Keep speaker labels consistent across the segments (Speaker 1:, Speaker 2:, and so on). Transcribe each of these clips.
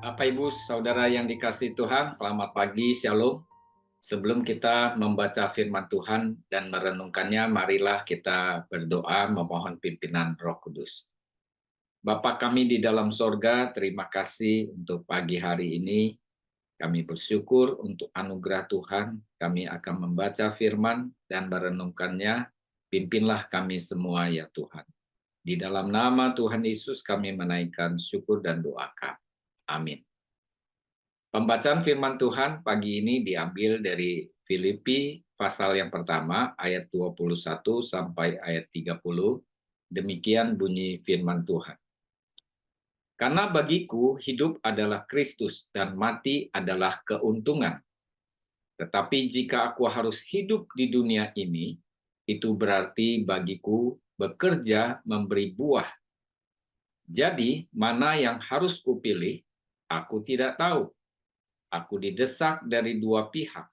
Speaker 1: Bapak, Ibu, Saudara yang dikasihi Tuhan, selamat pagi, Shalom. Sebelum kita membaca firman Tuhan dan merenungkannya, marilah kita berdoa memohon pimpinan Roh Kudus. Bapa kami di dalam sorga, terima kasih untuk pagi hari ini. Kami bersyukur untuk anugerah Tuhan. Kami akan membaca firman dan merenungkannya. Pimpinlah kami semua ya Tuhan. Di dalam nama Tuhan Yesus kami menaikkan syukur dan doa kami. Amin. Pembacaan firman Tuhan pagi ini diambil dari Filipi pasal yang pertama ayat 21 sampai ayat 30. Demikian bunyi firman Tuhan. Karena bagiku hidup adalah Kristus dan mati adalah keuntungan. Tetapi jika aku harus hidup di dunia ini, itu berarti bagiku bekerja memberi buah. Jadi mana yang harus kupilih, aku tidak tahu. Aku didesak dari dua pihak.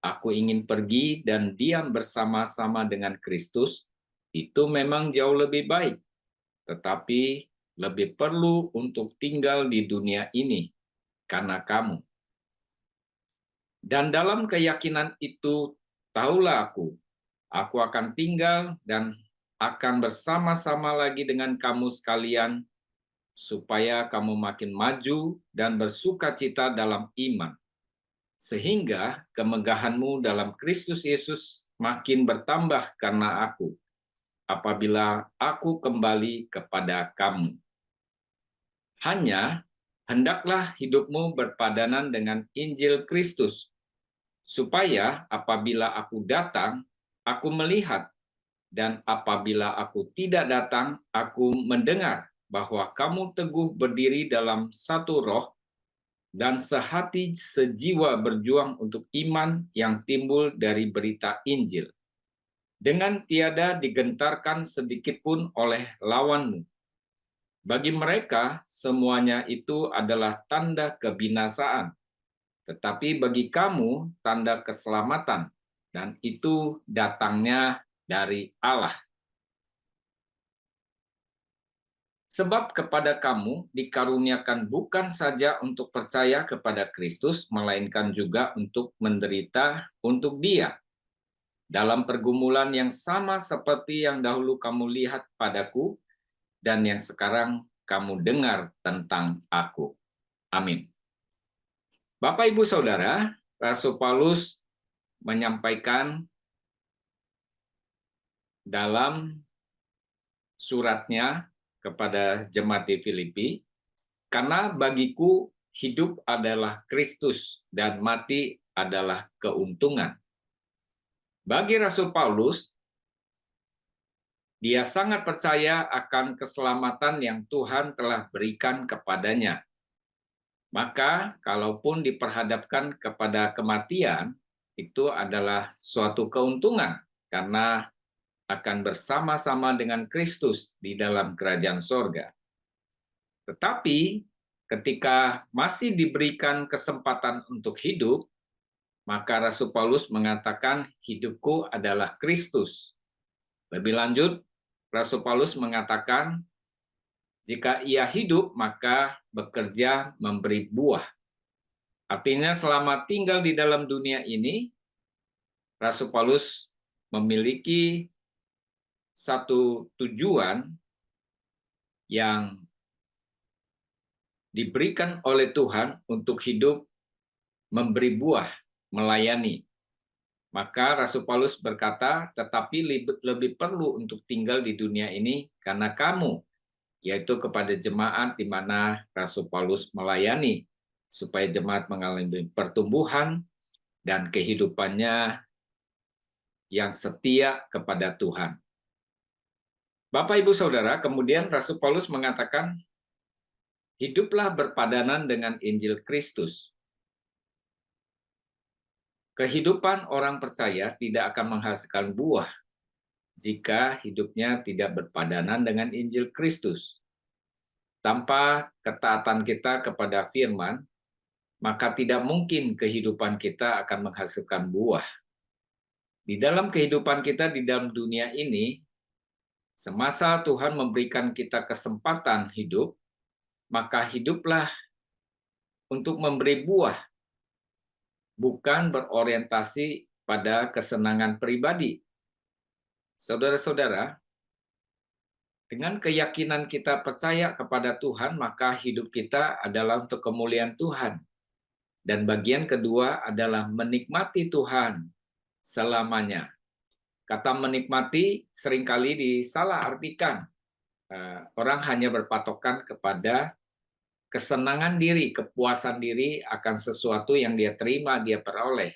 Speaker 1: Aku ingin pergi dan diam bersama-sama dengan Kristus, itu memang jauh lebih baik. Tetapi lebih perlu untuk tinggal di dunia ini karena kamu. Dan dalam keyakinan itu, tahulah aku akan tinggal dan akan bersama-sama lagi dengan kamu sekalian, supaya kamu makin maju dan bersukacita dalam iman, sehingga kemegahanmu dalam Kristus Yesus makin bertambah karena aku, apabila aku kembali kepada kamu. Hanya hendaklah hidupmu berpadanan dengan Injil Kristus, supaya apabila aku datang, aku melihat, dan apabila aku tidak datang, aku mendengar bahwa kamu teguh berdiri dalam satu roh, dan sehati sejiwa berjuang untuk iman yang timbul dari berita Injil, dengan tiada digentarkan sedikit pun oleh lawanmu. Bagi mereka, semuanya itu adalah tanda kebinasaan, tetapi bagi kamu tanda keselamatan, dan itu datangnya dari Allah. Sebab kepada kamu dikaruniakan bukan saja untuk percaya kepada Kristus, melainkan juga untuk menderita untuk Dia, dalam pergumulan yang sama seperti yang dahulu kamu lihat padaku, dan yang sekarang kamu dengar tentang aku. Amin. Bapak, Ibu, Saudara, Rasul Paulus menyampaikan dalam suratnya kepada jemaat di Filipi, karena bagiku hidup adalah Kristus dan mati adalah keuntungan. Bagi Rasul Paulus, dia sangat percaya akan keselamatan yang Tuhan telah berikan kepadanya. Maka, kalaupun diperhadapkan kepada kematian, itu adalah suatu keuntungan, karena akan bersama-sama dengan Kristus di dalam kerajaan sorga. Tetapi ketika masih diberikan kesempatan untuk hidup, maka Rasul Paulus mengatakan hidupku adalah Kristus. Lebih lanjut, Rasul Paulus mengatakan jika ia hidup maka bekerja memberi buah. Artinya selama tinggal di dalam dunia ini, Rasul Paulus memiliki satu tujuan yang diberikan oleh Tuhan untuk hidup memberi buah, melayani. Maka Rasul Paulus berkata, tetapi lebih perlu untuk tinggal di dunia ini karena kamu, yaitu kepada jemaat di mana Rasul Paulus melayani, supaya jemaat mengalami pertumbuhan dan kehidupannya yang setia kepada Tuhan. Bapak, Ibu, Saudara, kemudian Rasul Paulus mengatakan, hiduplah berpadanan dengan Injil Kristus. Kehidupan orang percaya tidak akan menghasilkan buah jika hidupnya tidak berpadanan dengan Injil Kristus. Tanpa ketaatan kita kepada firman, maka tidak mungkin kehidupan kita akan menghasilkan buah. Di dalam kehidupan kita di dalam dunia ini, semasa Tuhan memberikan kita kesempatan hidup, maka hiduplah untuk memberi buah, bukan berorientasi pada kesenangan pribadi. Saudara-saudara, dengan keyakinan kita percaya kepada Tuhan, maka hidup kita adalah untuk kemuliaan Tuhan. Dan bagian kedua adalah menikmati Tuhan selamanya. Kata menikmati seringkali disalahartikan. Orang hanya berpatokan kepada kesenangan diri, kepuasan diri akan sesuatu yang dia terima, dia peroleh.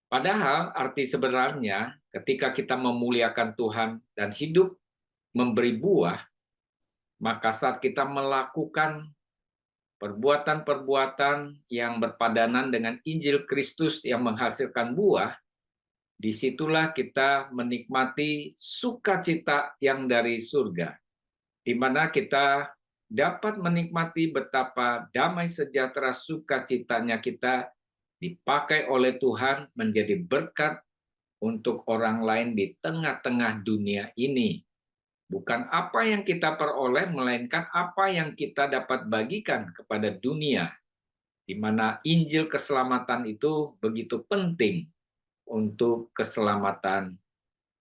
Speaker 1: Padahal arti sebenarnya ketika kita memuliakan Tuhan dan hidup memberi buah, maka saat kita melakukan perbuatan-perbuatan yang berpadanan dengan Injil Kristus yang menghasilkan buah, disitulah kita menikmati sukacita yang dari surga, di mana kita dapat menikmati betapa damai sejahtera sukacitanya kita dipakai oleh Tuhan menjadi berkat untuk orang lain di tengah-tengah dunia ini. Bukan apa yang kita peroleh, melainkan apa yang kita dapat bagikan kepada dunia, di mana Injil keselamatan itu begitu penting untuk keselamatan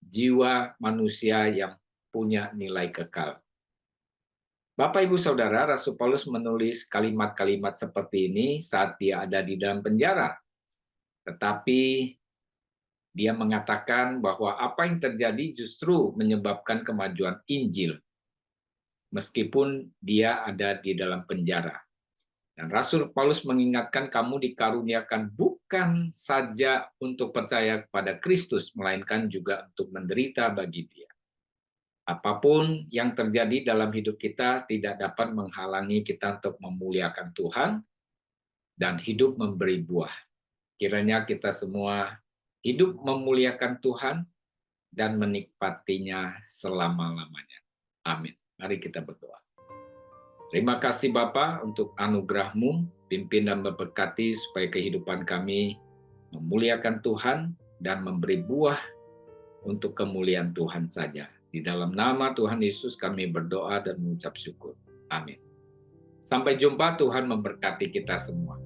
Speaker 1: jiwa manusia yang punya nilai kekal. Bapak, Ibu, Saudara, Rasul Paulus menulis kalimat-kalimat seperti ini saat dia ada di dalam penjara. Tetapi dia mengatakan bahwa apa yang terjadi justru menyebabkan kemajuan Injil, meskipun dia ada di dalam penjara. Dan Rasul Paulus mengingatkan, kamu dikaruniakan bukan saja untuk percaya kepada Kristus, melainkan juga untuk menderita bagi Dia. Apapun yang terjadi dalam hidup kita tidak dapat menghalangi kita untuk memuliakan Tuhan dan hidup memberi buah. Kiranya kita semua hidup memuliakan Tuhan dan menikmatinya selama-lamanya. Amin. Mari kita berdoa. Terima kasih Bapa untuk anugerah-Mu, pimpin dan memberkati supaya kehidupan kami memuliakan Tuhan dan memberi buah untuk kemuliaan Tuhan saja. Di dalam nama Tuhan Yesus kami berdoa dan mengucap syukur. Amin. Sampai jumpa, Tuhan memberkati kita semua.